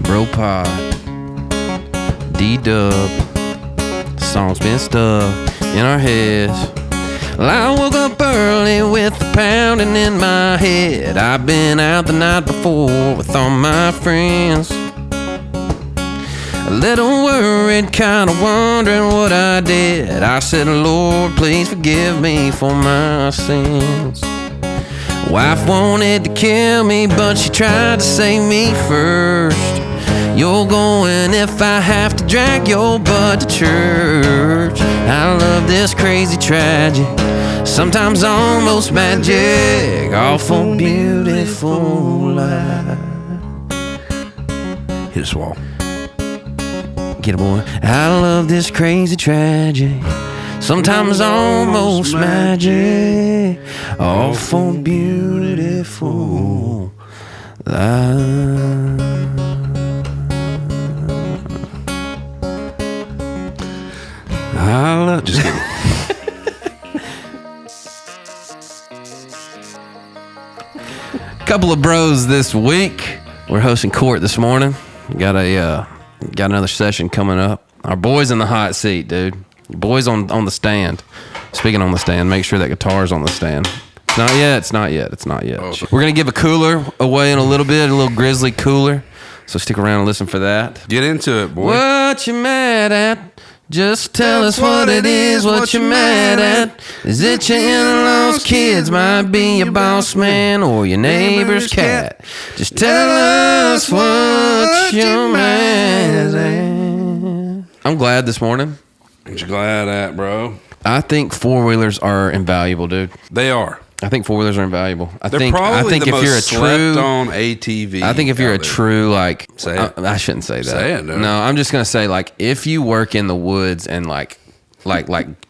Bro Pod, D-Dub. The song's been stuck in our heads. Well, I woke up early with a pounding in my head. I've been out the night before with all my friends. A little worried, kinda wondering what I did. I said, Lord, please forgive me for my sins. Wife wanted to kill me, but she tried to save me first. You're going if I have to drag your butt to church. I love this crazy tragedy, sometimes almost magic, awful beautiful life. Hit a swall. Get it, boy. I love this crazy tragedy, sometimes almost magic, awful beautiful life. I love. Just kidding. Couple of bros this week. We're hosting court this morning. Got another session coming up. Our boys in the hot seat, dude. Boys on the stand. Speaking on the stand, make sure that guitar's on the stand. It's not yet. Oh. We're gonna give a cooler away in a little bit, a little Grizzly cooler. So stick around and listen for that. Get into it, boy. What you mad at? Just tell us what it is, what you're mad at. Is it your in-laws' kids, might be your boss man, or your neighbor's cat? Just tell us what you're mad at. I'm glad this morning. What you glad at, bro? I think four-wheelers are invaluable, dude. They are. I think four-wheelers are invaluable. They're probably the most slept-on ATV. I think if you're a true, like... Say it. I shouldn't say that. Say it, dude. No, I'm just going to say, like, if you work in the woods and, like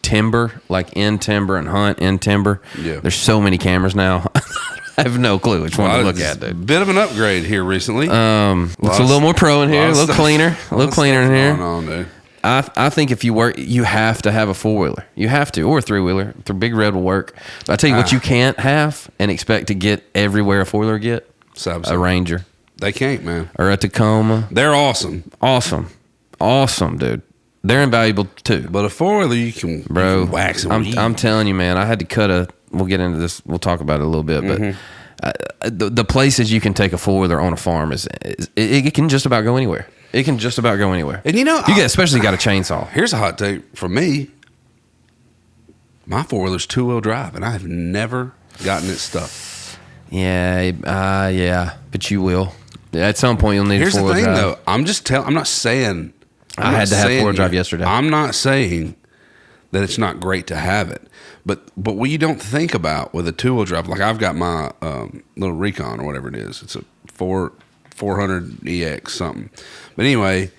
timber, like in timber and hunt in timber, yeah. There's so many cameras now. I have no clue which one to look at, dude. Bit of an upgrade here recently. It's a little more pro in here, a little cleaner. A little cleaner in here. Going on, dude. I think if you work, you have to have a four-wheeler. You have to, or a three-wheeler. The Big Red will work. But I tell you what you can't have and expect to get everywhere a four-wheeler get. A Ranger. They can't, man. Or a Tacoma. They're awesome. Awesome, dude. They're invaluable too. But a four-wheeler, you can wax them. I'm telling you, man. I had to cut we'll get into this. We'll talk about it a little bit. But the places you can take a four-wheeler on a farm it can just about go anywhere. It can just about go anywhere. And especially got a chainsaw. Here's a hot take from me. My four-wheeler's two-wheel drive, and I have never gotten it stuck. Yeah. But you will. At some point, you'll need a four-wheel drive. Here's the thing, though. I'm not saying... I had to have four-wheel drive yesterday. I'm not saying that it's not great to have it. But what you don't think about with a two-wheel drive, like I've got my little Recon or whatever it is. It's a 400 EX something. But anyway,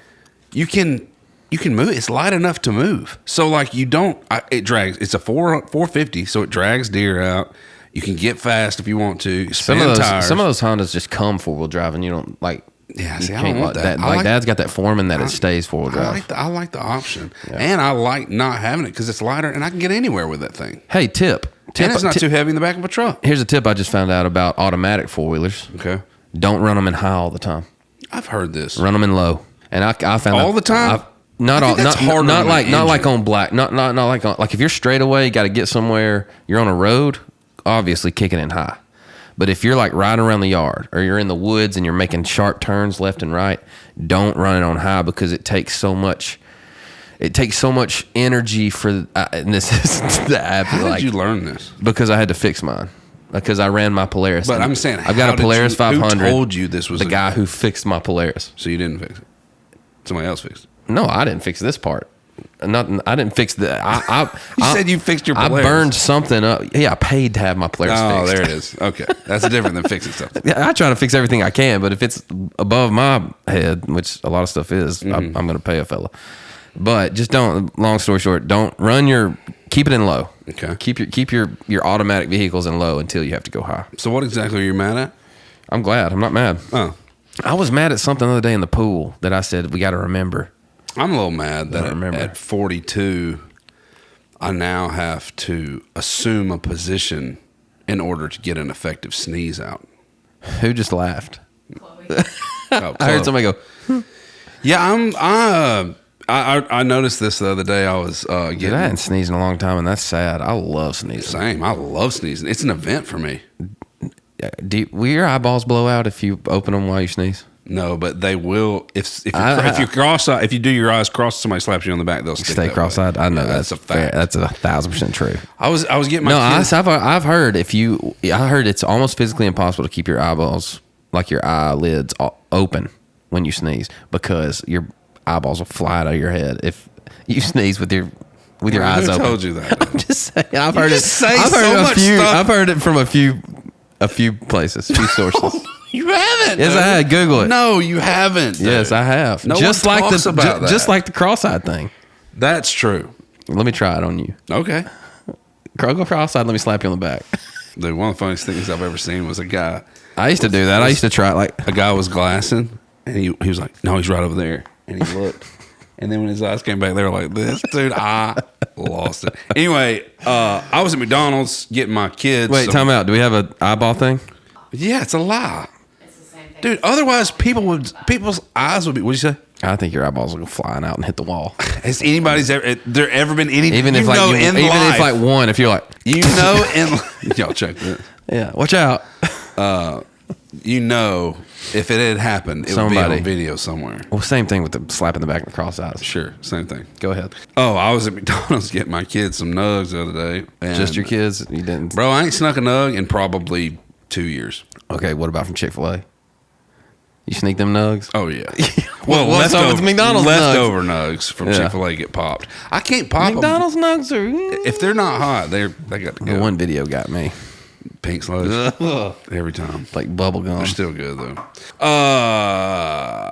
you can move. It's light enough to move. So like it drags. It's a 450, so it drags deer out. You can get fast if you want to. Some of those Hondas just come four-wheel drive, and you don't like. Yeah, see, I don't want that. Dad's got that Foreman that it stays four-wheel drive. I like the option, and I like not having it because it's lighter, and I can get anywhere with that thing. Hey, tip. And it's not too heavy in the back of a truck. Here's a tip I just found out about automatic four-wheelers. Okay. Don't run them in high all the time. I've heard this. Run them in low, and I found all the time. Not like on black. Not like if you're straight away, you got to get somewhere. You're on a road, obviously kick it in high. But if you're like riding around the yard or you're in the woods and you're making sharp turns left and right, don't run it on high because it takes so much. It takes so much energy for. And this is the app. How did you learn this? Because I had to fix mine. Because I ran my Polaris. But I'm saying, I've got a Polaris 500. Who told you this was the guy who fixed my Polaris? So you didn't fix it. Somebody else fixed it. No, I didn't fix this part. I didn't fix the. You said you fixed your Polaris. I burned something up. Yeah, I paid to have my Polaris fixed. Oh, there it is. Okay, that's different than fixing stuff. Yeah, I try to fix everything I can, but if it's above my head, which a lot of stuff is, I'm going to pay a fella. But just don't. Long story short, don't run keep it in low. Okay. Keep your automatic vehicles in low until you have to go high. So what exactly are you mad at? I'm glad. I'm not mad. Oh. I was mad at something the other day in the pool that I said we got to remember. I'm a little mad that at 42, I now have to assume a position in order to get an effective sneeze out. Who just laughed? Chloe. Oh, I heard somebody go, yeah, I noticed this the other day. I was dude, I hadn't sneezed in a long time, and that's sad. I love sneezing. Same. I love sneezing. It's an event for me. Will your eyeballs blow out if you open them while you sneeze? No, but they will. If you do your eyes crossed, somebody slaps you on the back, they'll stick stay cross-eyed. I know that's a fact. That's 1,000% true. I was getting my kids. I've heard I heard it's almost physically impossible to keep your eyeballs, like your eyelids, open when you sneeze, because your eyeballs will fly out of your head if you sneeze with your eyes open. Who told you that? I'm just saying. I've heard it. I've heard it from a few places, a few sources. You haven't. Yes, I had. Google it. No, you haven't. Dude. Yes, I have. No just one like talks about that. Just like the cross-eyed thing. That's true. Let me try it on you. Okay. Go cross-eyed. Let me slap you on the back. Dude, one of the funniest things I've ever seen was a guy. I used to do that. I used to try it like a guy was glassing, and he was like, "No, he's right over there." And he looked, and then when his eyes came back, they were like this. Dude, I lost it. Anyway, I was at McDonald's getting my kids. Wait, time out. Do we have an eyeball thing? Yeah, it's a lie. Dude, otherwise people's eyes would be. What'd you say? I think your eyeballs will go flying out and hit the wall. Has anybody's ever been any? Even if one, if you're like, y'all check that. Yeah, watch out. If it had happened, it would be on video somewhere. Well, same thing with the slap in the back and the cross eyes. Sure, same thing. Go ahead. Oh, I was at McDonald's getting my kids some nugs the other day. Just your kids? You didn't? Bro, I ain't snuck a nug in probably 2 years. Okay, what about from Chick-fil-A? You sneak them nugs? Oh, yeah. Well, what's up with McDonald's leftover nugs from Chick-fil-A get popped. I can't pop McDonald's them. nugs are... If they're not hot, they got to go. The one video got me. Pink sludge. Every time. Like bubble gum. They're still good, though.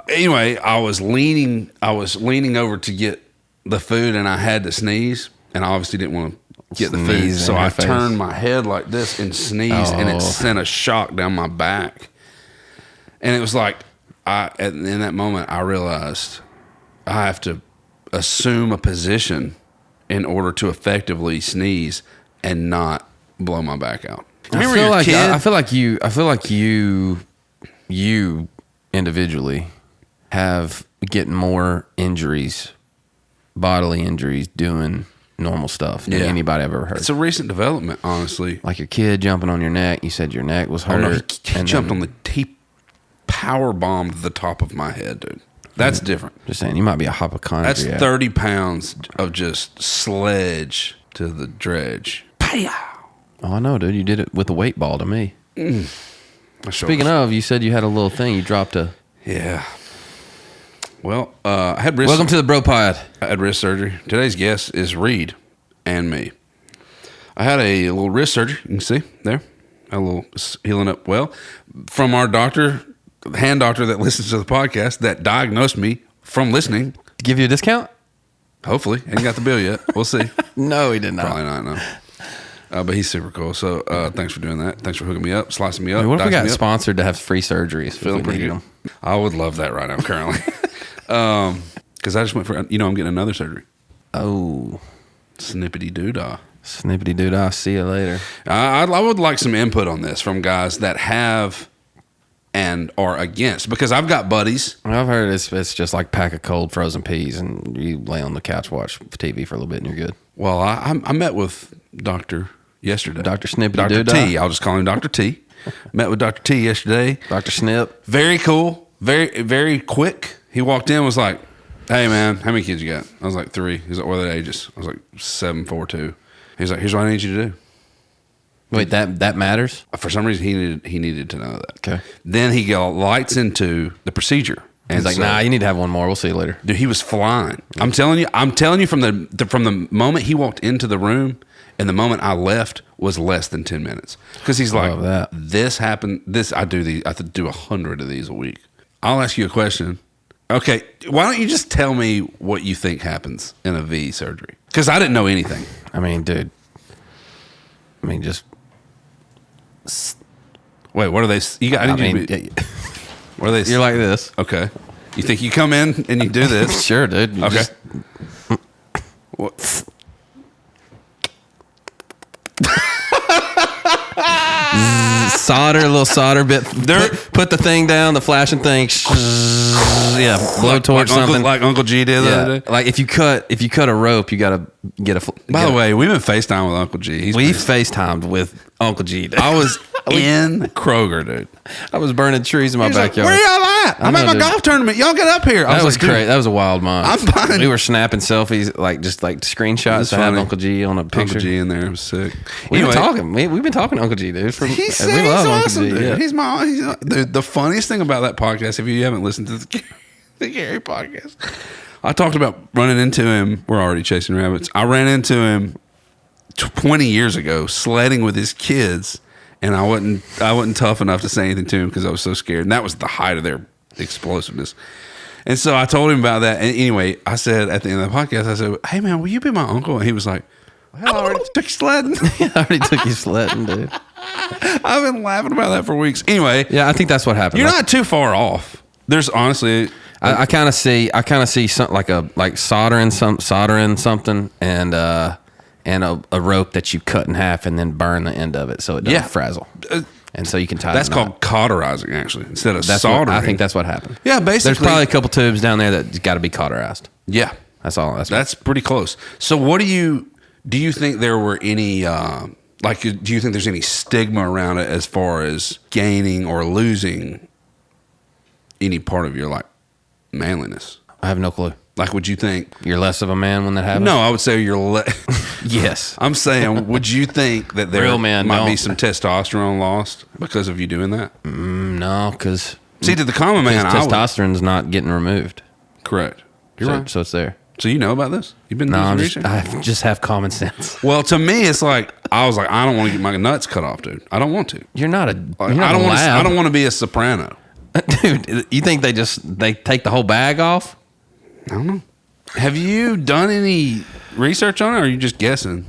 Anyway, I was leaning over to get the food, and I had to sneeze, and I obviously didn't want to get the food, so I turned my head like this and sneezed, and it sent a shock down my back. And it was like, in that moment, I realized I have to assume a position in order to effectively sneeze and not blow my back out. I feel like you individually have getting more injuries, bodily injuries, doing normal stuff than anybody I've ever heard. It's a recent development, honestly. Like your kid jumping on your neck. You said your neck was hurt. Oh, no, he jumped on he power bombed the top of my head, dude. That's different. Just saying, you might be a hypochondriac. That's 30 pounds of just sledge to the dredge. Pow! Oh, I know, dude. You did it with a weight ball to me. Speaking of, you said you had a little thing. You dropped a... Yeah. Well, I had wrist... Welcome to the Bro Pod. I had wrist surgery. Today's guest is Reid and me. I had a little wrist surgery. You can see there. A little healing up well. From our doctor, the hand doctor that listens to the podcast, that diagnosed me from listening. Give you a discount? Hopefully. Ain't got the bill yet. We'll see. No, he did not. Probably not, no. But he's super cool. So thanks for doing that. Thanks for hooking me up, slicing me up. What if we got sponsored to have free surgeries? Feeling pretty good. I would love that right now currently. Because I just went for, I'm getting another surgery. Oh. Snippity doodah. Snippity doodah. See you later. I would like some input on this from guys that have and are against. Because I've got buddies. I've heard it's just like pack of cold frozen peas and you lay on the couch, watch TV for a little bit and you're good. Well, I met with Dr. yesterday. Dr. Snippity Dr. Doodah. T. I'll just call him Dr. T. Met with Dr. T yesterday. Dr. Snip. Very cool. Very, very quick. He walked in and was like, "Hey, man, how many kids you got?" I was like, 3. He's like, "What are their ages?" I was like, 7, 4, 2. He's like, "Here's what I need you to do." Wait, that matters? For some reason, he needed to know that. Okay. Then he got lights into the procedure. And he's like, "Nah, you need to have one more. We'll see you later." Dude, he was flying. I'm telling you from the moment he walked into the room and the moment I left was less than 10 minutes. Because he's like, "This happened. I do 100 of these a week." I'll ask you a question. Okay, why don't you just tell me what you think happens in a V surgery? Because I didn't know anything. I mean, dude. Just. Wait, what are they? What are they? You're like this. Okay. You think you come in and you do this? Sure, dude. Okay. What? solder, a little solder bit. Put the thing down, the flashing thing. Yeah, blowtorch something like Uncle G did the other day. Like if you cut a rope, you gotta get a. By the way, we've been FaceTime with Uncle G. We FaceTimed with Uncle G. Dude. I was in Kroger, dude. I was burning trees in my backyard. Like, where y'all at? I'm at my golf tournament. Y'all get up here. That was great. That was a wild month. I'm fine. We were snapping selfies, like screenshots to have Uncle G on a picture. Uncle G in there. It was sick. We've been talking. We've been talking to Uncle G, dude. He's we love awesome, Uncle G. dude. Yeah. The funniest thing about that podcast, if you haven't listened to the Gary podcast, I talked about running into him. We're already chasing rabbits. I ran into him 20 years ago sledding with his kids, and I wasn't tough enough to say anything to him because I was so scared. And that was the height of their explosiveness. And so I told him about that. And anyway, I said at the end of the podcast, I said, "Hey man, will you be my uncle?" And he was like, "Well, I already took you sledding." I already took you sledding, dude. I've been laughing about that for weeks. Anyway, yeah, I think that's what happened. You're not too far off. There's honestly, I kind of see something like soldering something and a rope that you cut in half and then burn the end of it so it doesn't frazzle. And so you can tie. That's called cauterizing, actually, instead of soldering. I think that's what happened. Yeah, basically. There's probably a couple tubes down there that got to be cauterized. Yeah, that's all. That's pretty close. So, what do you think there were any do you think there's any stigma around it as far as gaining or losing any part of your manliness? I have no clue. Like, would you think you're less of a man when that happens? No, I would say you're Yes. I'm saying, would you think that there might be some testosterone lost because of you doing that? No, because see, to the common man, testosterone's not getting removed. Correct. You're right. So it's there. So you know about this? You've been doing research? I just have common sense. Well, to me, it's like I was like, I don't want to get my nuts cut off, dude. I don't want to. You're not a. Like, I don't want to be a soprano, dude. You think they take the whole bag off? I don't know. Have you done any research on it, or are you just guessing?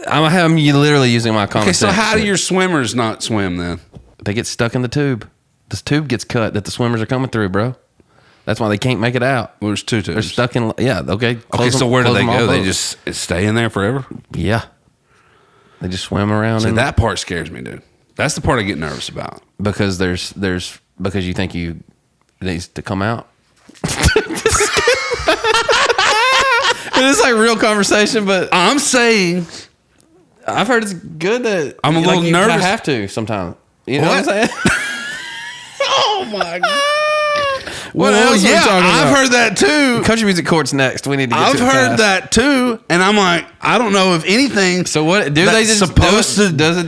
I'm literally using my common sense. Okay, so how do your swimmers not swim then? They get stuck in the tube. This tube gets cut that the swimmers are coming through, bro. That's why they can't make it out. Well, there's two tubes. They're stuck in. Yeah. Okay. Okay. So where do they go? They just stay in there forever. Yeah. They just swim around. So that part scares me, dude. That's the part I get nervous about. Because because you think it needs to come out. It's like real conversation, but I'm saying I've heard it's good that I'm a little nervous. I have to sometimes. You know what I'm saying? Oh my god! What else? Yeah, I've heard that too. Country music court's next. We need to. I've heard that too, and I'm like, I don't know if anything. So what? Do they just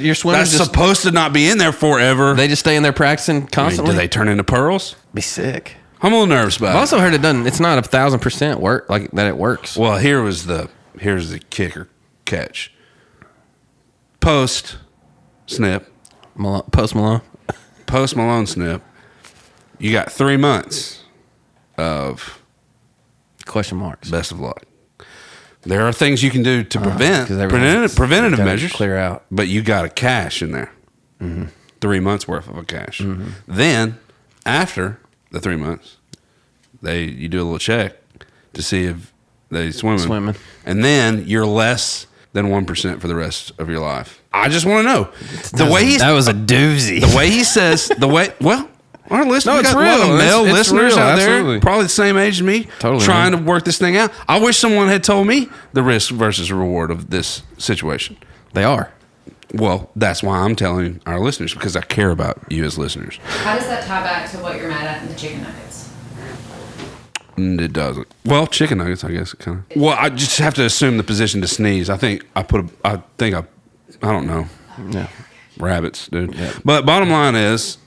your swimmers that's supposed to not be in there forever? They just stay in there practicing constantly. Do they turn into pearls? Be sick. I'm a little nervous about it. I've also heard it doesn't. It's not 1,000% work like that. It works. Well, here's the kicker catch. Post snip. Post Malone snip. You got 3 months of question marks. Best of luck. There are things you can do to preventative measures. Clear out. But you got a cash in there. Mm-hmm. 3 months worth of a cash. Mm-hmm. Then after the 3 months, you do a little check to see if they swimming, and then you're less than 1% for the rest of your life. I just want to know that was a doozy. The way he says our listeners, no, it's got real. A lot of male listeners out absolutely. there, probably the same age as me, trying to work this thing out. I wish someone had told me the risk versus reward of this situation. They are. Well, that's why I'm telling our listeners, because I care about you as listeners. How does that tie back to what you're mad at in the chicken nuggets? It doesn't. Well, chicken nuggets, I guess, kind of. Well, I just have to assume the position to sneeze. I don't know. Yeah. Rabbits, dude. Yeah. But bottom line is,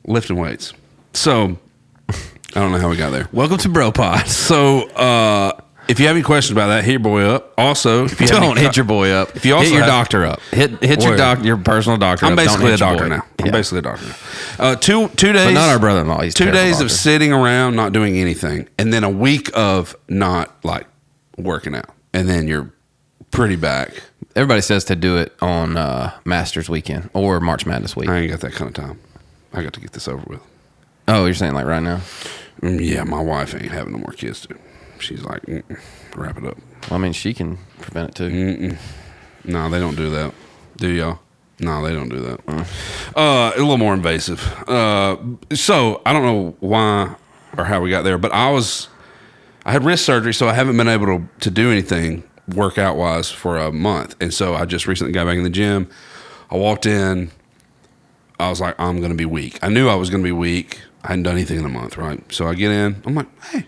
lifting weights. So, I don't know how we got there. Welcome to Bro Pod. So, if you have any questions about that, hit your boy up. Also, if you don't hit your boy up. If you also hit your doctor up. Hit your personal doctor. I'm up. Basically a doctor now. I'm basically a doctor now. 2 days, but not our brother-in-law. He's 2 days of sitting around, not doing anything, and then a week of not working out, and then you're pretty back. Everybody says to do it on Masters weekend or March Madness week. I ain't got that kind of time. I got to get this over with. Oh, you're saying like right now? Yeah, my wife ain't having no more kids, dude. She's like, wrap it up. Well, I mean, she can prevent it too. No, they don't do that. Do y'all? No, they don't do that. A little more invasive. So I don't know why or how we got there, but I had wrist surgery, so I haven't been able to do anything workout wise for a month. And so I just recently got back in the gym. I walked in. I was like, I'm going to be weak. I knew I was going to be weak. I hadn't done anything in a month, right? So I get in. I'm like, hey,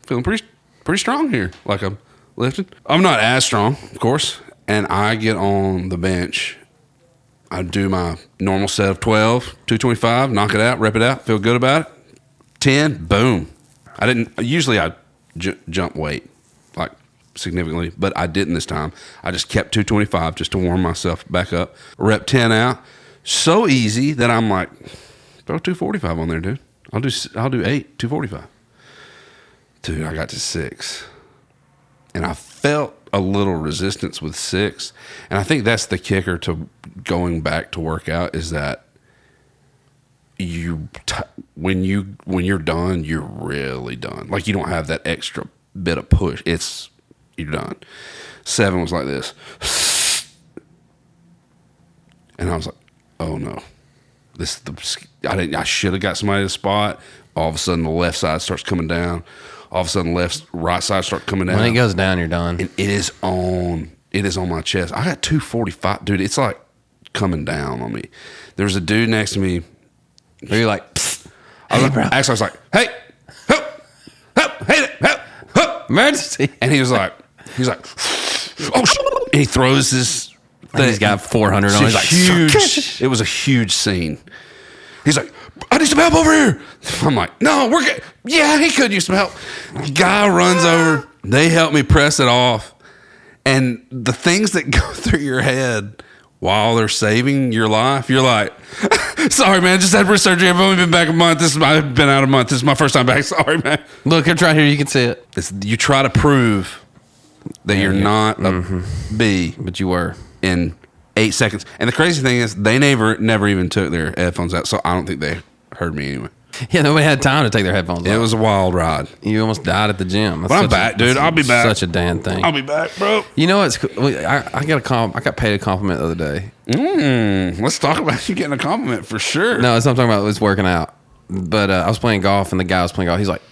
feeling pretty strong here. Like I'm lifting. I'm not as strong, of course. And I get on the bench. I do my normal set of 12, 225, knock it out, rep it out, feel good about it. 10, boom. Usually I jump weight, like significantly, but I didn't this time. I just kept 225 just to warm myself back up. Rep 10 out. So easy that I'm like, throw 245 on there, dude. I'll do 8, 245. Dude, I got to 6. And I felt a little resistance with 6. And I think that's the kicker to going back to work out is that when you're done, you're really done. Like you don't have that extra bit of push. You're done. 7 was like this. And I was like, oh no. I should have got somebody to spot. All of a sudden the left side starts coming down. All of a sudden right side starts coming down. When it goes down, you're done. And it is on my chest. I got 245. Dude, it's like coming down on me. There's a dude next to me. You're like, psst. I was like, hey, help, help, emergency. And he was like, oh shit. And he throws this thing. He's got 400 on. He's like, huge. It was a huge scene. He's like, I need some help over here. I'm like, no, we're good. Yeah, he could use some help. Guy runs over. They help me press it off. And the things that go through your head while they're saving your life, you're like, sorry, man, just had wrist surgery. I've only been back a month. I've been out a month. This is my first time back. Sorry, man. Look, it's right here. You can see it. You try to prove that you're not a B. But you were. In 8 seconds. And the crazy thing is they never even took their headphones out, so I don't think they heard me anyway. Yeah, nobody had time to take their headphones off. It was a wild ride. You almost died at the gym. But I'm back, dude. I'll be back. Such a damn thing. I'll be back, bro. You know what's cool? I got paid a compliment the other day. Let's talk about you getting a compliment for sure. No, it's not talking about was working out. But I was playing golf and the guy was playing golf. He's like,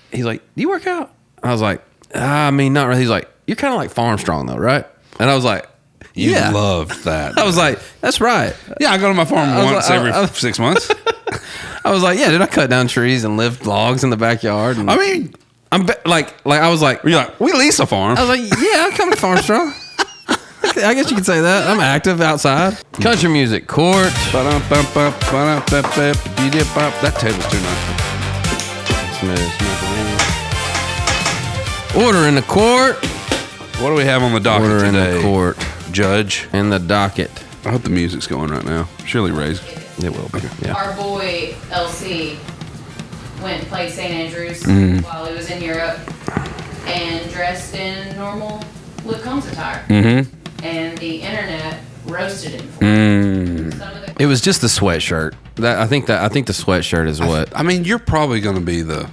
do you work out? I was like, I mean, not really. He's like, you're kind of like farm strong though, right? And I was like, You yeah. love that. I was like, that's right. Yeah, I go to my farm once every 6 months. I was like, yeah, dude, I cut down trees and lift logs in the backyard. And I mean, I was like, you're like, we lease a farm. I was like, yeah, I'm coming to Farm Strong. I guess you could say that. I'm active outside. Country music, court. That table's too nice. Order in the court. What do we have on the docket Order today? in the court. Judge. In the docket. I hope the music's going right now. Surely Ray's. It will be. Yeah. Our boy LC went and played St. Andrews while he was in Europe and dressed in normal Luke Combs attire. Mm-hmm. And the internet roasted him for it. It was just the sweatshirt. I think the sweatshirt is what. I mean, you're probably going to be the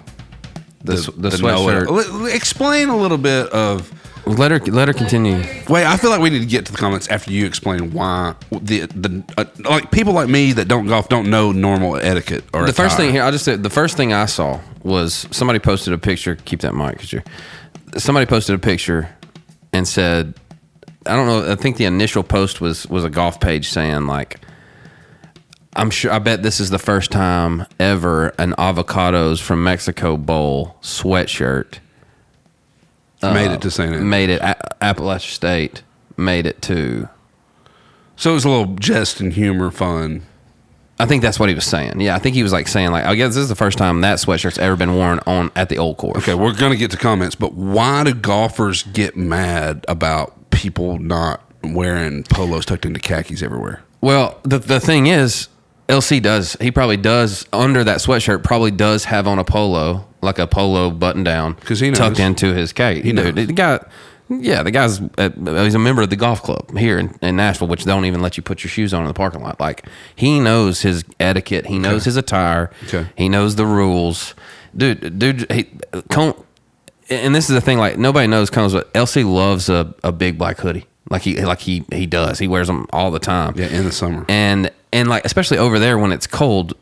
sweatshirt. Explain a little bit of. Let her continue. Wait, I feel like we need to get to the comments after you explain why like people like me that don't golf don't know normal etiquette or The attire. first thing here, I'll just say the first thing I saw was somebody posted a picture. Keep that mic, somebody posted a picture and said, I don't know. I think the initial post was a golf page saying like, I bet this is the first time ever an avocados from Mexico bowl sweatshirt made it to St. Andrews. Made it Appalachia State. Made it to. So it was a little jest and humor, fun. I think that's what he was saying. Yeah, I think he was like saying like, I guess this is the first time that sweatshirt's ever been worn on at the old course. Okay, we're gonna get to comments, but why do golfers get mad about people not wearing polos tucked into khakis everywhere? Well, the thing is, LC does. He probably does under that sweatshirt. Probably does have on a polo, like a polo button down, because he knows. Tucked into his khaki. The guy. Yeah, the guy's he's a member of the golf club here in Nashville, which don't even let you put your shoes on in the parking lot. Like, he knows his etiquette, he knows his attire, he knows the rules. Dude, and this is the thing, like, nobody knows Combs, but LC loves a big black hoodie. like he does. He wears them all the time. Yeah, in the summer. And like especially over there when it's cold,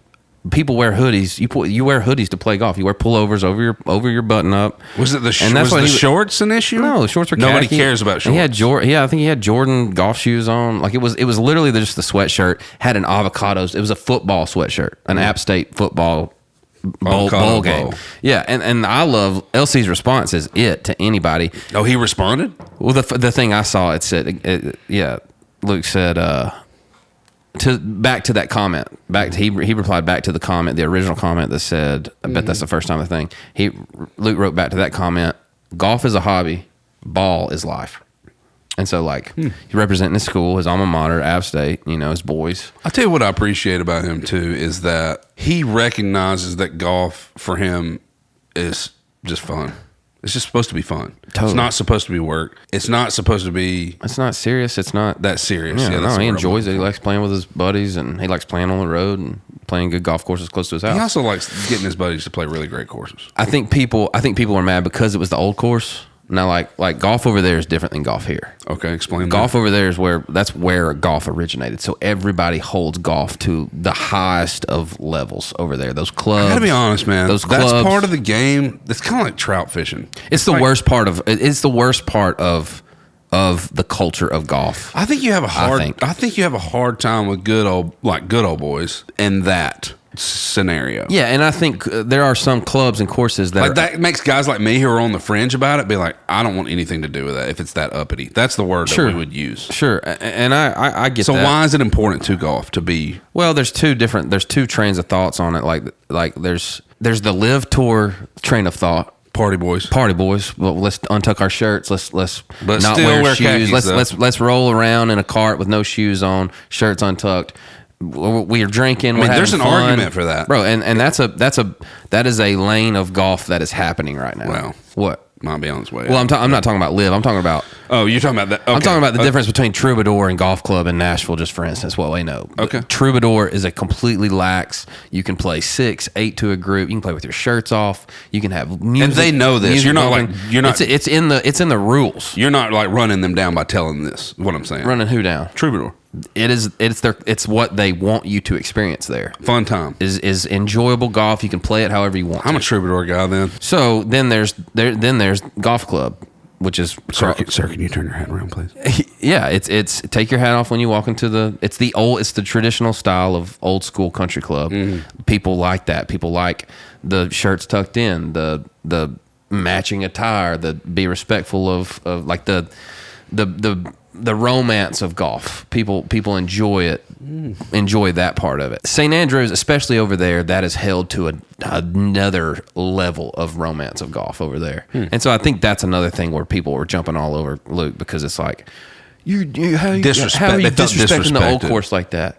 people wear hoodies. You wear hoodies to play golf. You wear pullovers over your button up. Was it the shorts an issue? No, the shorts were Nobody khaki. cares about shorts. He had I think he had Jordan golf shoes on. Like it was literally just the sweatshirt. Had an avocados. It was a football sweatshirt, an App State football bowl game. Yeah, and I love LC's response is it to anybody. Oh, he responded? Well, the thing I saw, it said, Luke said, back to that comment. He replied back to the comment, the original comment that said, I bet that's the first time the thing. Luke wrote back to that comment, golf is a hobby, ball is life. And so, like, he's representing his school, his alma mater, App State, his boys. I'll tell you what I appreciate about him, too, is that he recognizes that golf for him is just fun. It's just supposed to be fun. Totally. It's not supposed to be work. It's not supposed to be... It's not serious. It's not... that serious. Yeah, that's he enjoys it. He likes playing with his buddies, and he likes playing on the road and playing good golf courses close to his house. He also likes getting his buddies to play really great courses. I think people are mad because it was the old course. Now, like golf over there is different than golf here. Okay, explain that. Golf over there is that's where golf originated. So everybody holds golf to the highest of levels over there. Those clubs. I gotta be honest, man. Those clubs, that's part of the game. It's kind of like trout fishing. It's the worst part of. It's the worst part of the culture of golf. I think you have a hard time with good old boys in that scenario. Yeah, and I think there are some clubs and courses that makes guys like me who are on the fringe about it be like, I don't want anything to do with that if it's that uppity. That's the word that we would use. Sure, and I get so that. Why is it important to golf to be? Well, there's two trains of thoughts on it. Like there's the live tour train of thought. Party boys. Well, let's untuck our shirts. Let's but not wear shoes. khakis, Let's roll around in a cart with no shoes on, shirts untucked. We are drinking. There's an fun. argument for that, bro. And that is a lane of golf that is happening right now. Well, what? Might be on its way. Well, I'm not talking about live. I'm talking about. Oh, you're talking about that. Okay. I'm talking about the difference between Troubadour and Golf Club in Nashville, just for instance, what we know. Okay. Troubadour is a completely lax. You can play 6, 8 to a group. You can play with your shirts off. You can have music. And they know this. You're not going. It's in the rules. You're not like running them down by telling this. What I'm saying. Running who down? Troubadour. It's what they want you to experience there. Fun time. Is enjoyable golf. You can play it however you want. I'm a Troubadour guy then. So then there's Golf Club, which is sir, can you turn your hat around, please? Yeah, it's take your hat off when you walk into it's the traditional style of old school country club. Mm-hmm. People like that. People like the shirts tucked in, the matching attire, be respectful of like the romance of golf. People enjoy it, enjoy that part of it. St. Andrews, especially over there, that is held to another level of romance of golf over there. And so I think that's another thing where people were jumping all over Luke because it's like, how are you disrespecting the old course like that?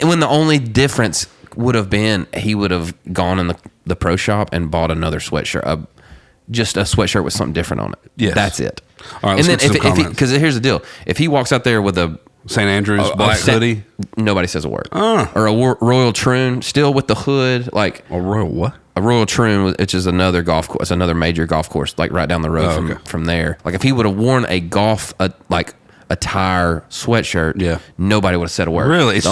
When the only difference would have been he would have gone in the pro shop and bought another sweatshirt, just a sweatshirt with something different on it. Yes. That's it. All right, and then because here's the deal, if he walks out there with a St. Andrews black hoodie, nobody says a word. Or a Royal Troon, still with the hood, like a Royal what? A Royal Troon, which is another golf course, another major golf course, like right down the road from there. Like if he would have worn a golf attire sweatshirt, nobody would have said a word. Really? It's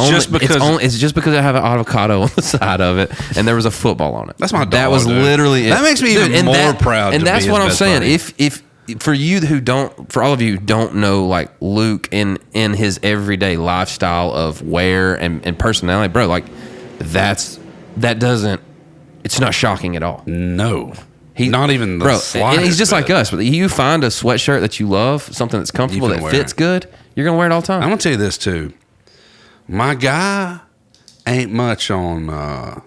just because I have an avocado on the side of it, and there was a football on it. That's my dog. That was literally it. That makes me even more proud. And that's what I'm saying. Buddy. If for all of you who don't know, like Luke in his everyday lifestyle of wear and personality, bro, like it's not shocking at all. No. Not even the slightest. And he's just like us. You find a sweatshirt that you love, something that's comfortable, that fits good, you're going to wear it all the time. I'm going to tell you this, too. My guy ain't much on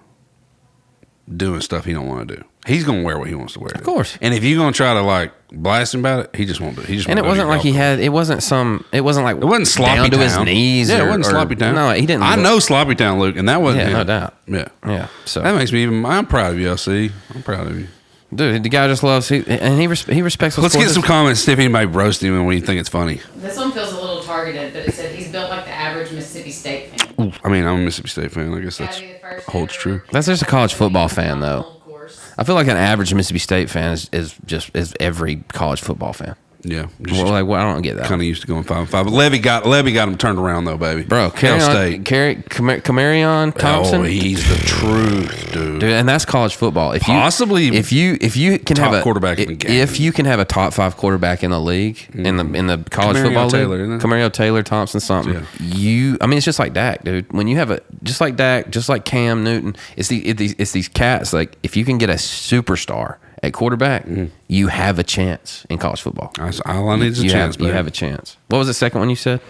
doing stuff he don't want to do. He's going to wear what he wants to wear. Of course. And if you're going to try to, like, blast him about it, he just won't do it. And it wasn't like it wasn't sloppy down to town. his knees. Yeah, it wasn't sloppy town. No, he didn't. I know sloppy town, Luke, and that wasn't him. No doubt. Yeah. So that makes me I'm proud of you, LC. I'm proud of you. Dude, the guy just loves he respects. Let's get some comments. See if anybody roast him and when you think it's funny. This one feels a little targeted, but it said he's built like the average Mississippi State fan. Ooh, I mean, I'm a Mississippi State fan. I guess that holds true. That's just a college football fan, though. I feel like an average Mississippi State fan is every college football fan. Yeah. Well, like, well, I don't get that. Kind of used to going 5-5. But Levy got him turned around though, baby. Bro, Cal State. Camarion Thompson. Oh, he's the truth, dude. And that's college football. If you can top have a quarterback in the game. if you can have a top 5 quarterback in the league in the college Camario football Taylor, league, isn't it? Camario Taylor, Thompson, something. Yeah. I mean, it's just like Dak, dude. When you have just like Dak, just like Cam Newton, it's these cats. Like if you can get a superstar at quarterback, you have a chance in college football. All I need is a chance, You have a chance. What was the second one you said?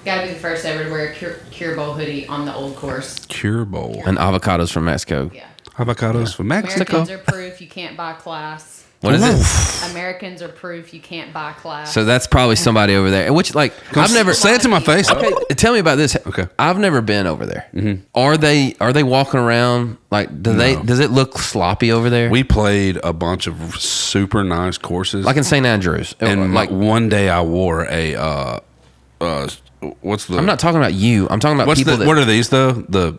Gotta be the first ever to wear a Cure Bowl hoodie on the old course. Cure Bowl. And avocados from Mexico. Yeah. Avocados from Mexico. Americans are proof you can't buy class. What is it? Americans are proof you can't buy class. So that's probably somebody over there. Which, like, I've never say it to my face. Okay, tell me about this. Okay. I've never been over there. Are they walking around like? Does it look sloppy over there? We played a bunch of super nice courses. Like in St. Andrews, and like one day I wore a what's the? I'm not talking about you. I'm talking about people. What are these though? The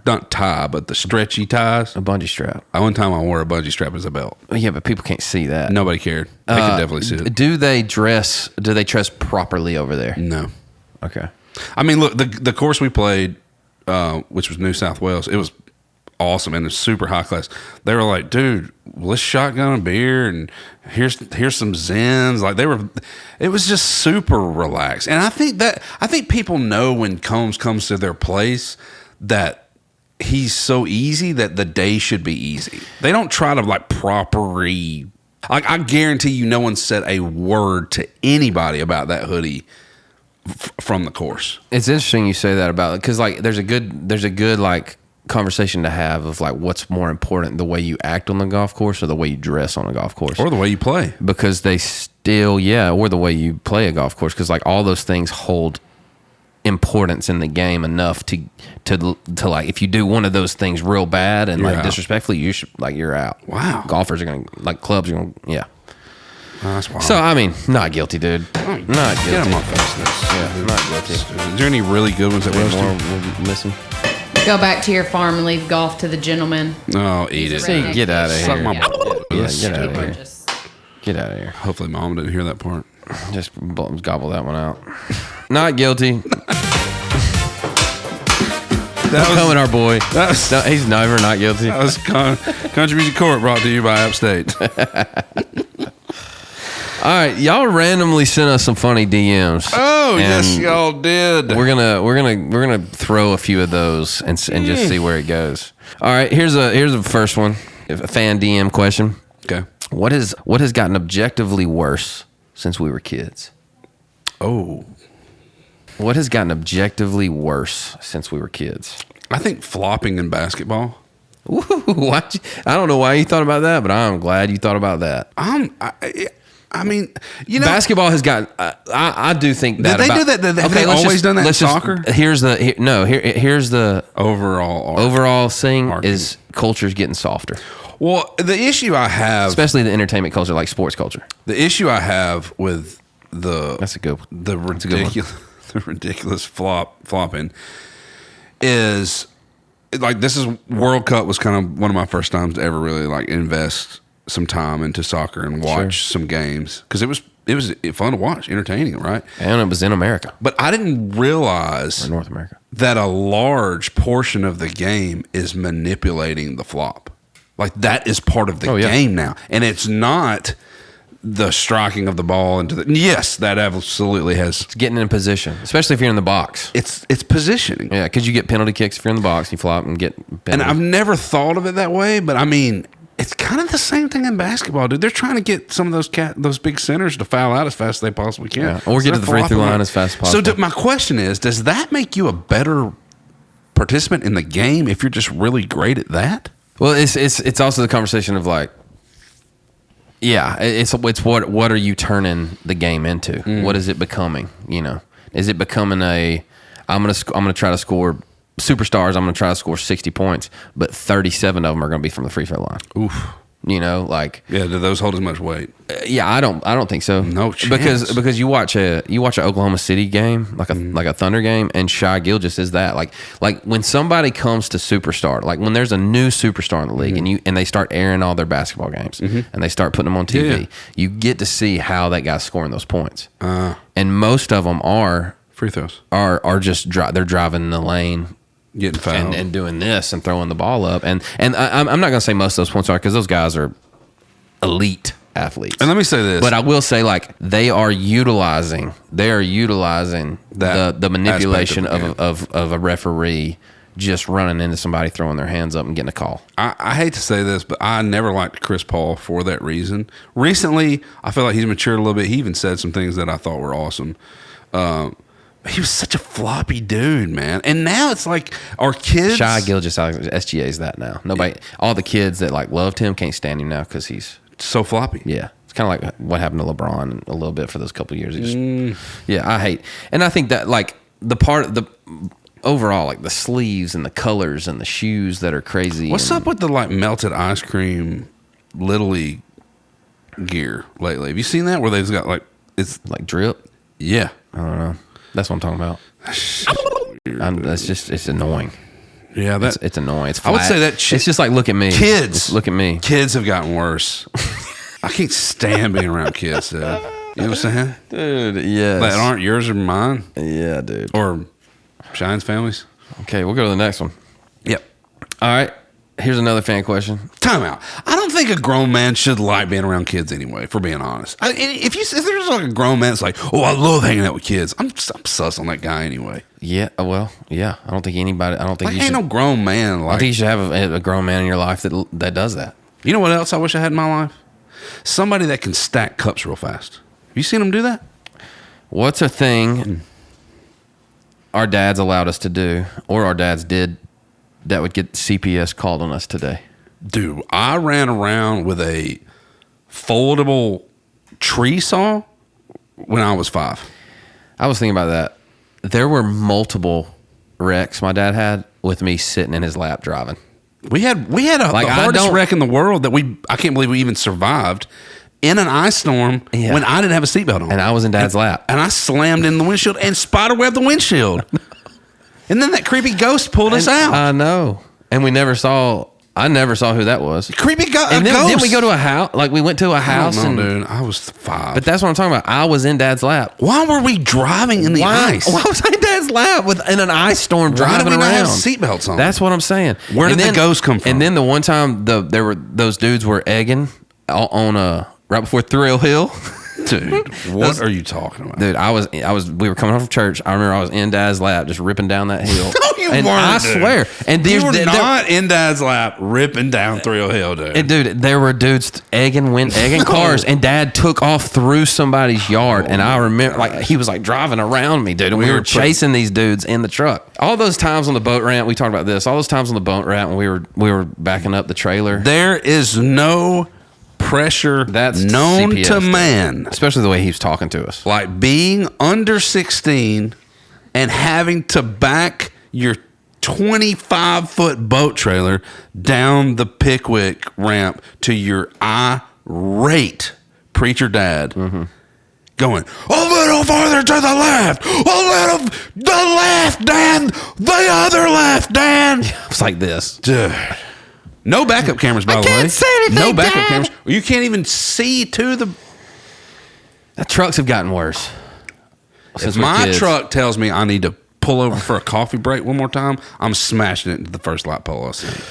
not tie, but the stretchy ties. A bungee strap. One time I wore a bungee strap as a belt. Yeah, but people can't see that. Nobody cared. They could definitely see it. Do they dress properly over there? No. Okay. I mean, look, the course we played, which was New South Wales, it was awesome and it's super high class. They were like, dude, let's shotgun a beer and here's some Zens. Like it was just super relaxed. And I think people know when Combs comes to their place that he's so easy that the day should be easy. They don't try to like properly. Like I guarantee you, no one said a word to anybody about that hoodie from the course. It's interesting you say that about it because like there's a good like conversation to have of like what's more important, the way you act on the golf course or the way you dress on a golf course or the way you play, because they still or the way you play a golf course, because like all those things hold importance in the game enough to like if you do one of those things real bad and like disrespectfully, you're out. Wow. Golfers are gonna clubs are gonna that's wild. So I mean, not guilty, dude. Not guilty. Get him off face. Yeah, not guilty. Is there any really good ones that we're missing? Go back to your farm and leave golf to the gentleman. No, eat it. See, get out of here. Suck my get out of here. Just Get out of here. Hopefully mom didn't hear that part. Just gobble that one out. Not guilty. That was coming, our boy. No, he's never not guilty. That was Country Music Court brought to you by App State. All right, y'all randomly sent us some funny DMs. Oh, yes, y'all did. We're gonna throw a few of those and just see where it goes. All right, here's a first one. A fan DM question. Okay. What has gotten objectively worse since we were kids? Oh. What has gotten objectively worse since we were kids? I think flopping in basketball. Ooh, I don't know why you thought about that, but I'm glad you thought about that. I mean, you know, basketball has gotten. I do think that. Did they do that? Have they always done that in soccer? Here's the overall thing is culture's getting softer. Well, the issue I have, especially the entertainment culture, like sports culture. The issue I have with the ridiculous flopping is like, this is World Cup was kind of one of my first times to ever really like invest some time into soccer and watch some games, because it was fun to watch, entertaining, right? And it was in America. But I didn't realize North America that a large portion of the game is manipulating the flop. Like, that is part of the game now, and it's not the striking of the ball into the. Yes, that absolutely has. It's getting in position, especially if you're in the box. It's positioning. Yeah, because you get penalty kicks if you're in the box, you flop and get. Penalty. And I've never thought of it that way, but I mean, it's kind of the same thing in basketball, dude. They're trying to get some of those big centers to foul out as fast as they possibly can, or get to the free throw line as fast as possible. So my question is, does that make you a better participant in the game if you're just really great at that? Well, it's also the conversation of like, it's what are you turning the game into? What is it becoming? You know, is it becoming I'm gonna try to score superstars? I'm gonna try to score 60 points, but 37 of them are gonna be from the free throw line. Oof. You know, like Yeah, do those hold as much weight? yeah, I don't think so. No chance. Because you watch a Oklahoma City game, like a Thunder game, and Shai Gilgeous is that. Like when somebody comes to superstar, like when there's a new superstar in the league and they start airing all their basketball games and they start putting them on TV, you get to see how that guy's scoring those points. And most of them are Free throws. Are just they're driving the lane, Getting fouled. and doing this and throwing the ball up. And I'm not going to say most of those points are, because those guys are elite athletes. And let me say this. But I will say, like, they are utilizing That the manipulation aspect of a referee just running into somebody, throwing their hands up and getting a call. I hate to say this, but I never liked Chris Paul for that reason. Recently, I feel like he's matured a little bit. He even said some things that I thought were awesome. He was such a floppy dude, man. And now it's like our kids. Shai Gilgeous SGA's that now. Nobody, all the kids that like loved him can't stand him now because he's so floppy. Yeah, it's kind of like what happened to LeBron a little bit for those couple of years. Yeah, I hate, and I think that like the overall, like the sleeves and the colors and the shoes that are crazy. What's up with the like melted ice cream Little League gear lately? Have you seen that where they've got like it's like drip? Yeah, I don't know. That's what I'm talking about. It's annoying. Yeah, it's annoying. It's flat. I would say that it's just like look at me, kids. Look at me. Kids have gotten worse. I can't stand being around kids, dude. You know what I'm saying, dude? Yeah, that aren't yours or mine. Yeah, dude. Or Shine's families. Okay, we'll go to the next one. Yep. All right. Here's another fan question. Time out. I don't think a grown man should like being around kids anyway, for being honest. If there's like a grown man that's like, oh, I love hanging out with kids, I'm sus on that guy anyway. Yeah, well, yeah. I don't think Like, ain't no grown man I like. think you should have a grown man in your life that does that. You know what else I wish I had in my life? Somebody that can stack cups real fast. Have you seen them do that? What's a thing our dads allowed us to do, or our dads did, that would get CPS called on us today? Dude, I ran around with a foldable tree saw when I was 5. I was thinking about that. There were multiple wrecks my dad had with me sitting in his lap driving. We had the hardest wreck in the world that I can't believe we even survived in an ice storm when I didn't have a seatbelt on. And I was in Dad's lap. And I slammed in the windshield and spiderwebbed the windshield. And then that creepy ghost pulled us out. I know. And I never saw who that was. Creepy ghost. And then we go to a house. Like, we went to a house. I don't know, dude. I was 5. But that's what I'm talking about. I was in Dad's lap. Why were we driving in the ice? Why was I in Dad's lap in an ice storm driving around? Why did we not have seatbelts on? That's what I'm saying. Where did the ghost come from? And then the one time those dudes were egging on right before Thrill Hill. Dude, what are you talking about? Dude, we were coming home from church. I remember I was in Dad's lap just ripping down that hill. No, you weren't, I dude. swear. And you were not in Dad's lap ripping down Thrill Hill, dude. And dude, there were dudes egging cars, and Dad took off through somebody's yard. And I remember, like, he was like driving around me, dude. And we were chasing these dudes in the truck. All those times on the boat ramp, we talked about this. All those times on the boat ramp when we were backing up the trailer. There is no pressure that's known CPS, to man, especially the way he was talking to us, like being under 16 and having to back your 25-foot boat trailer down the Pickwick ramp to your irate preacher dad, going a little farther to the left, a little the left, Dan, the other left, Dan. It's like this, dude. No backup cameras, by the way. I can't say anything, no backup Dad. cameras. You can't even see to the... The trucks have gotten worse. If my truck tells me I need to pull over for a coffee break one more time, I'm smashing it into the first light pole I see.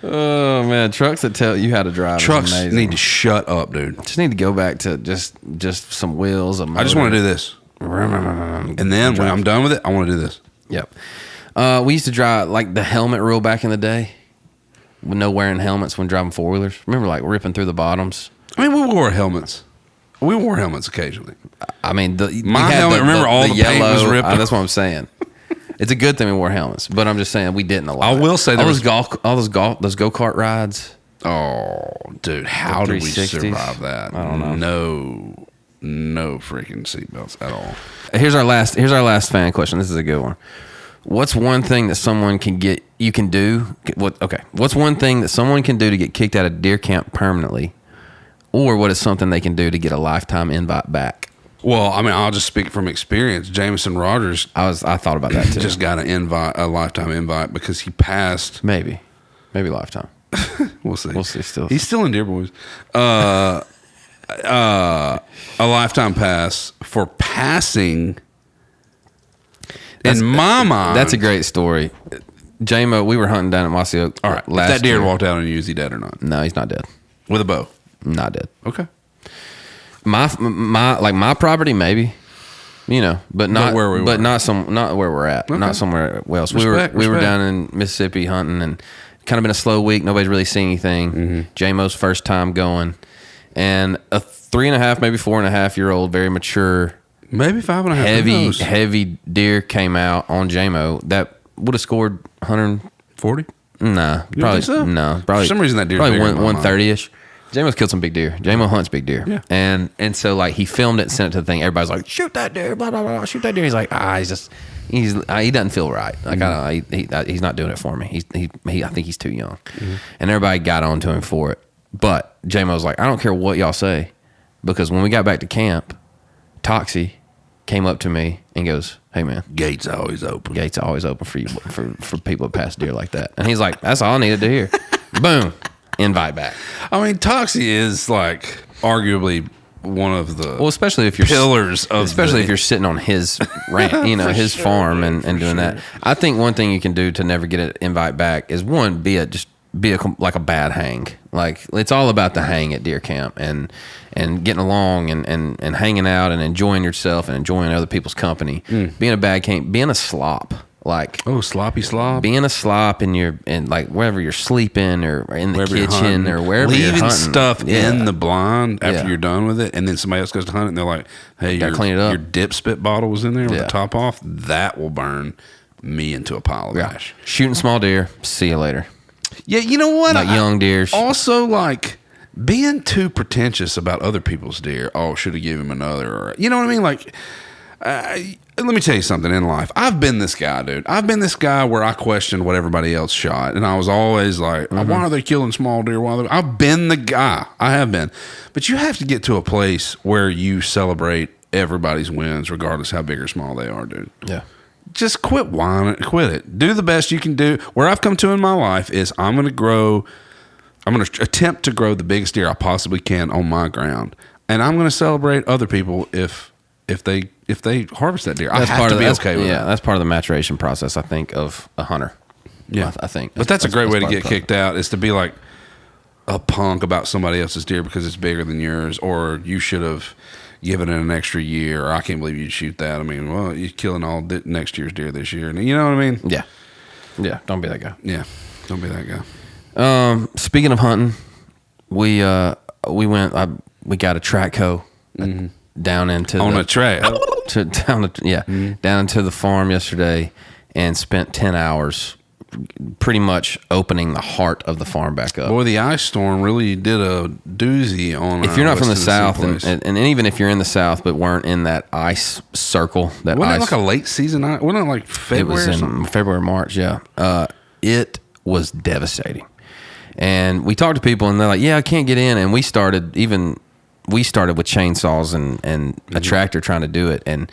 Oh, man. Trucks that tell you how to drive. Trucks need to shut up, dude. Just need to go back to just some wheels. I just want to do this. And then when I'm done with it, I want to do this. Yep. We used to drive like the helmet rule back in the day. With no wearing helmets when driving 4-wheelers. Remember, like, ripping through the bottoms? I mean, we wore helmets. We wore helmets occasionally. I mean, my helmet, remember, all the paint was ripped. That's what I'm saying. It's a good thing we wore helmets, but I'm just saying we didn't a lot. I will say those go-kart rides. Oh, dude, how did we survive that? I don't know. No freaking seatbelts at all. Here's our last fan question. This is a good one. What's one thing that someone can get? You can do what? Okay. What's one thing that someone can do to get kicked out of deer camp permanently, or what is something they can do to get a lifetime invite back? Well, I mean, I'll just speak from experience. Jameson Rodgers, I thought about that too. just got a lifetime invite because he passed. Maybe lifetime. We'll see. We'll see. Still, he's still in Deer Boys. A lifetime pass for passing. In my mind, that's a great story. JMO, we were hunting down at Mossy Oak. All right, last if that deer year. walked out on you, is he dead or not? No, he's not dead. With a bow, Not dead. okay. My property, maybe, but not where we were. but not where we're at, not somewhere else. Respect, we were respect. down in Mississippi hunting, and kind of been a slow week. Nobody's really seen anything. JMO's first time going, and a 3.5, maybe 4.5-year-old, very mature, Maybe 5.5. heavy deer came out on JMO that would have scored 140. Nah, probably think so? no. Probably For some reason that deer's probably bigger in my 130ish. JMO's killed some big deer. JMO hunts big deer. Yeah. And so like he filmed it and sent it to the thing. Everybody's like, shoot that deer, blah blah blah, shoot that deer. He's like, he doesn't feel right. Like he's not doing it for me. I think he's too young. And everybody got on to him for it. But JMO's like, I don't care what y'all say, because when we got back to camp, Toxie came up to me and goes, hey man, Gates always open. gates are always open for you, for people that pass deer like that. And he's like, that's all I needed to hear. Boom, invite back. I mean, Toxie is like arguably one of the Especially if you're pillars of if you're sitting on his ranch, his farm and doing that. I think one thing you can do to never get an invite back is one, be a bad hang. Like it's all about the hang at deer camp and getting along and hanging out and enjoying yourself and enjoying other people's company. Being a bad camp, being a slop. Like sloppy slop. being a slop in like wherever you're sleeping or in the kitchen or wherever you're leaving hunting. stuff in the blind after Yeah. you're done with it, and then somebody else goes to hunt it and they're like, hey, Gotta clean it up. your dip spit bottle was in there with Yeah. the top off. That will burn me into a pile of ash. Shooting small deer. See you later. Yeah, you know what? Like young deers. Also, like being too pretentious about other people's deer. Oh, should have given him another. Or, you know what I mean? Like, let me tell you something in life. I've been this guy, dude. I've been this guy where I questioned what everybody else shot, and I was always like, why are they killing small deer? I've been the guy. I have been. But you have to get to a place where you celebrate everybody's wins, regardless how big or small they are, dude. Yeah. Just quit whining. Quit it. Do the best you can do. Where I've come to in my life is I'm going to attempt to grow the biggest deer I possibly can on my ground, and I'm going to celebrate other people if they harvest that deer. I have to be okay with that. That's part of the maturation process, I think, of a hunter. Yeah, I think. But that's a great way to part get of the kicked out, is to be like a punk about somebody else's deer because it's bigger than yours, or you should have given it an extra year, or I can't believe you'd shoot that. I mean, well, you're killing all next year's deer this year. And you know what I mean? Yeah. Yeah. Don't be that guy. Yeah. Don't be that guy. Speaking of hunting, we got a track hoe down into On a track. down into the farm yesterday and spent 10 hours pretty much opening the heart of the farm back up. Boy, the ice storm really did a doozy on. If you're not from the West South, Tennessee and even if you're in the South but weren't in that ice circle, that wasn't ice, it like a late season? Wasn't it like it February? was or in something? February, March. Yeah, it was devastating. And we talked to people, and they're like, "Yeah, I can't get in." And we started with chainsaws and a tractor trying to do it, and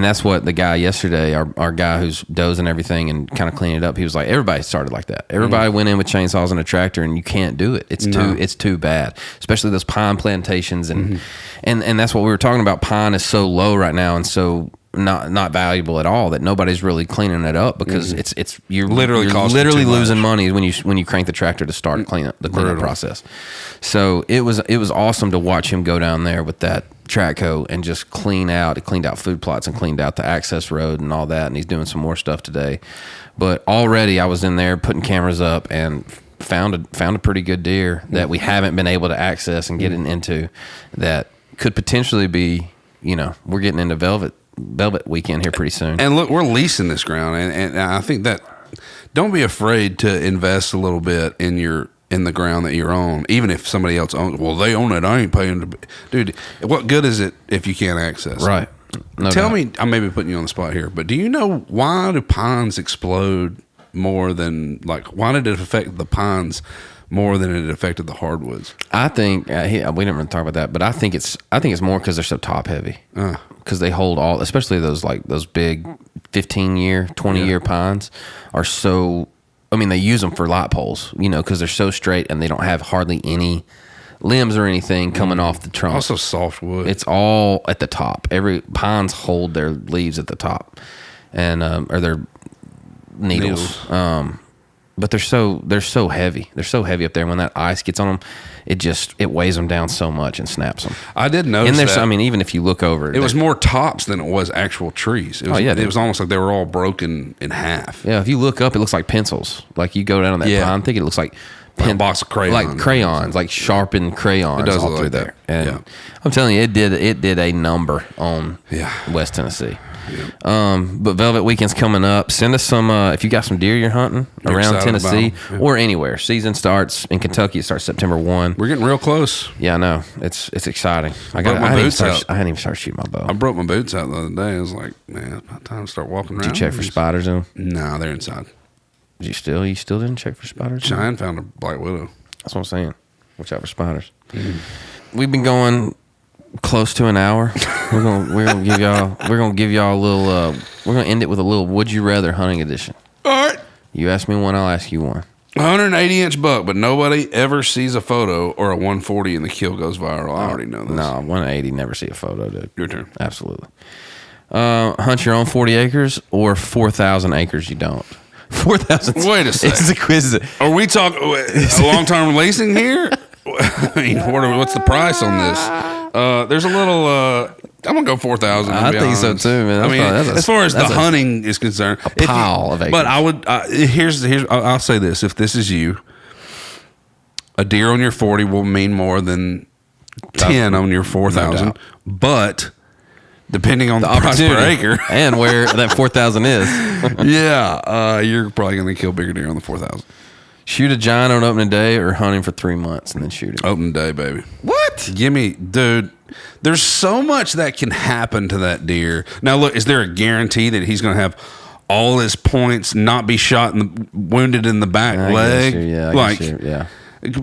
that's what the guy yesterday, our guy who's dozing everything and kind of cleaning it up, he was like, everybody started like that. Everybody went in with chainsaws and a tractor, and you can't do it. It's too bad, especially those pine plantations, and that's what we were talking about. Pine is so low right now, and so not valuable at all, that nobody's really cleaning it up, because you're Literally losing money when you crank the tractor to start the cleanup process. So it was awesome to watch him go down there with that track hoe and just cleaned out food plots and cleaned out the access road and all that, and he's doing some more stuff today. But already I was in there putting cameras up and found a pretty good deer that we haven't been able to access and get into, that could potentially be, we're getting into velvet weekend here pretty soon. And look, we're leasing this ground, and I think that don't be afraid to invest a little bit in the ground that you're on, even if somebody else owns it. Well, they own it, I ain't paying to. Dude, what good is it if you can't access it? Right. No Tell doubt. me, I may be putting you on the spot here, but do you know why do pines explode more than, like, why did it affect the pines more than it affected the hardwoods? I think we didn't really talk about that, but I think it's more because they're so top heavy. Because they hold all, especially those big 15-year, 20-year pines are so. I mean, they use them for light poles, because they're so straight and they don't have hardly any limbs or anything coming off the trunk. Also softwood. It's all at the top. Every pines hold their leaves at the top, and or their needles. But they're so heavy. They're so heavy up there. When that ice gets on them, it weighs them down so much and snaps them. I did notice that. I mean, even if you look over, it was more tops than it was actual trees. It was, it was almost like they were all broken in half. Yeah, if you look up, it looks like pencils. Like you go down on that pine thicket, it looks like a box of crayons, like sharpened crayons. It does all look through like there. that. And I'm telling you, it did a number on West Tennessee. But Velvet Weekend's coming up. Send us some if you got some deer you're hunting around Tennessee or anywhere. Season starts in Kentucky. It starts September 1. We're getting real close. Yeah, I know. It's exciting. I hadn't even started shooting my bow. I broke my boots out the other day. I was like, man, it's about time to start walking around. Did you check for spiders in them? No, they're inside. You still didn't check for spiders? Cheyenne found a black widow. That's what I'm saying. Watch out for spiders. We've been going close to an hour. We're gonna give y'all a little. We're gonna end it with a little Would You Rather hunting edition. All right. You ask me one, I'll ask you one. 180-inch buck, but nobody ever sees a photo or a 140 and the kill goes viral. I already know this. No, 180, never see a photo, dude. Your turn. Absolutely. Hunt your own 40 acres or 4,000 acres you don't. 4,000. Wait a second. It's a quiz. Are we talking a long-term leasing here? I mean, what's the price on this? There's a little. I'm gonna go 4,000. I think so too, man. As far as the hunting is concerned, a pile of acres. But I would. Here's. I'll say this: if this is you, a deer on your 40 will mean more than 10 on your 4,000. No, but depending on the price per acre and where that 4,000 is, you're probably gonna kill bigger deer on the 4,000. Shoot a giant on opening day or hunting for 3 months and then shoot it. Opening day, baby. What? Dude, there's so much that can happen to that deer. Now, look, is there a guarantee that he's going to have all his points, not be shot and wounded in the back leg?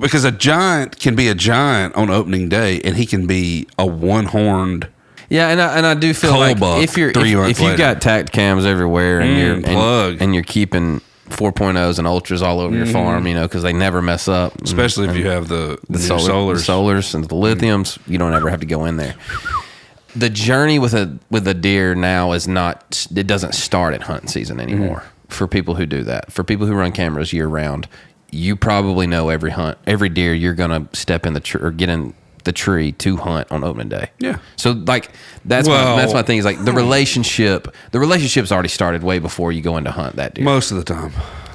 Because a giant can be a giant on opening day, and he can be a one-horned. Yeah, and I do feel like if you've got tact cams everywhere and you're keeping 4.0s and ultras all over your farm, because they never mess up. Especially if you have the solars and the lithiums, you don't ever have to go in there. The journey with a deer now is not. It doesn't start at hunting season anymore. For people who do that, for people who run cameras year round, you probably know every deer you're gonna step in the tree or get in the tree to hunt on opening day. Yeah. So like that's my thing is like the relationship's already started way before you go into hunt that deer. Most of the time.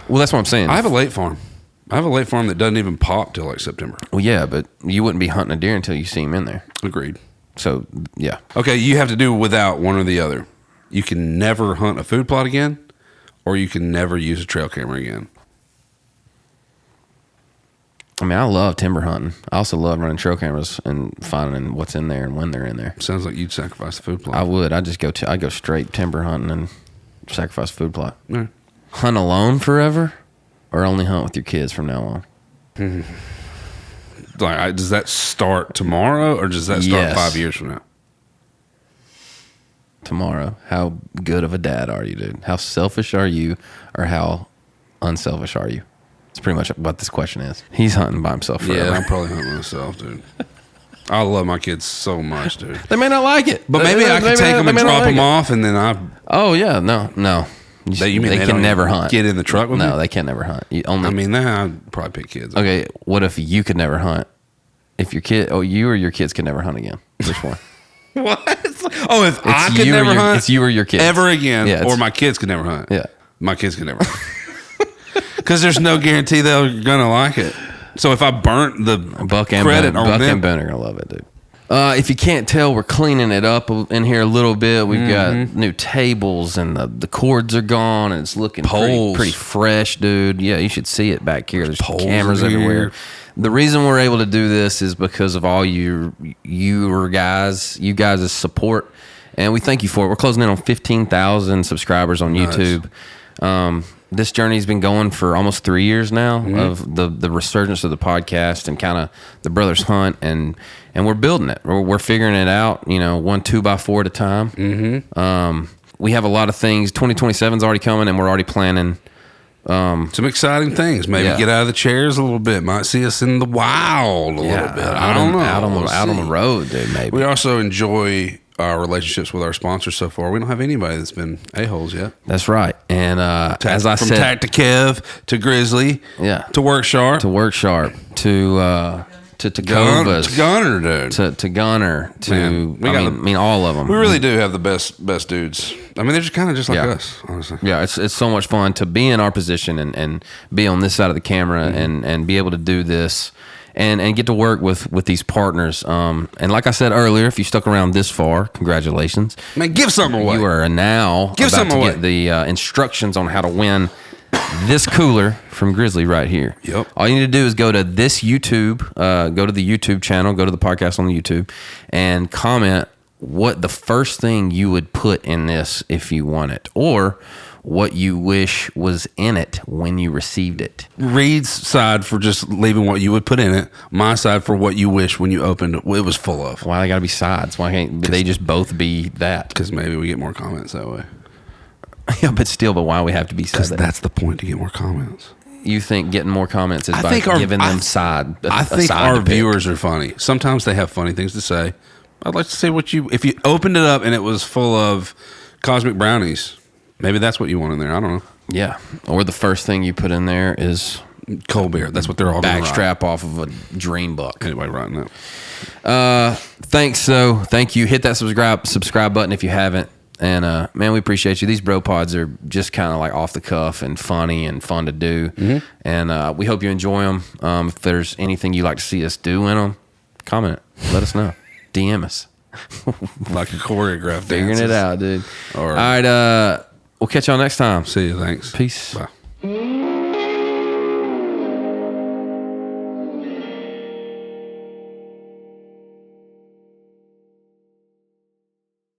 Well, that's what I'm saying. I have a late farm. that doesn't even pop till like September. Well, yeah, but you wouldn't be hunting a deer until you see him in there. Agreed. So, yeah. Okay, you have to do without one or the other. You can never hunt a food plot again, or you can never use a trail camera again. I mean, I love timber hunting. I also love running trail cameras and finding what's in there and when they're in there. Sounds like you'd sacrifice the food plot. I would. I'd go straight timber hunting and sacrifice the food plot. Yeah. Hunt alone forever, or only hunt with your kids from now on? Like, does that start tomorrow, or does that start 5 years from now? Tomorrow. How good of a dad are you, dude? How selfish are you, or how unselfish are you? It's pretty much what this question is. He's hunting by himself forever. Yeah, I'm probably hunting myself, dude. I love my kids so much, dude. They may not like it. But maybe I can take them and drop them off, and then I... Oh, yeah. No. You mean they can never hunt. Get in the truck with me? No, they can never hunt. I'd probably pick kids. Okay, what if you could never hunt? If you or your kids could never hunt again. Which one? What? Oh, if I could never hunt? It's you or your kids. Ever again, or my kids could never hunt. Yeah. My kids could never hunt. Because there's no guarantee they're going to like it. So if I burnt the credit on them. Buck and Ben are going to love it, dude. If you can't tell, we're cleaning it up in here a little bit. We've got new tables, and the cords are gone, and it's looking pretty fresh, dude. Yeah, you should see it back here. There's cameras everywhere. The reason we're able to do this is because of all you guys' support And we thank you for it. We're closing in on 15,000 subscribers on YouTube. This journey's been going for almost 3 years now of the resurgence of the podcast and kind of the Brothers Hunt, and we're building it. We're figuring it out, 1 2x4 at a time. We have a lot of things. 2027's already coming, and we're already planning some exciting things. Maybe get out of the chairs a little bit. Might see us in the wild a little bit. I don't know. Out on the road, dude. Maybe. We also enjoy our relationships with our sponsors so far. We don't have anybody that's been a-holes yet. That's right. And as I from said, Tack to Kev to Grizzly, to Work Sharp, to Govas, to Gunner, dude, to Gunner, all of them. We really do have the best dudes. I mean, they're just kind of just like us, honestly. Yeah, it's so much fun to be in our position and be on this side of the camera and be able to do this. And get to work with these partners. And like I said earlier, if you stuck around this far, congratulations. Man, give something away. You are now about to get the instructions on how to win this cooler from Grizzly right here. Yep. All you need to do is go to this YouTube, go to the YouTube channel, go to the podcast on the YouTube, and comment what the first thing you would put in this if you won it, or what you wish was in it when you received it. Reid's side for just leaving what you would put in it. My side for what you wish when you opened it was full of. Why they got to be sides? Why can't they just both be that? Because maybe we get more comments that way. Yeah, but why we have to be sides? Because that's the point, to get more comments. You think getting more comments is by giving them side? I think our viewers are funny. Sometimes they have funny things to say. I'd like to say if you opened it up and it was full of cosmic brownies, maybe that's what you want in there. I don't know. Yeah. Or the first thing you put in there is cold beer. That's what they're all going to backstrap off of a dream buck. Anybody writing that? Thanks. So thank you. Hit that subscribe button if you haven't. And man, we appreciate you. These bro pods are just kind of like off the cuff and funny and fun to do. And we hope you enjoy them. If there's anything you'd like to see us do in them, comment it. Let us know. DM us. Like a choreographed Figuring dances. it out, dude. All right. We'll catch y'all next time. See you. Thanks. Peace. Bye.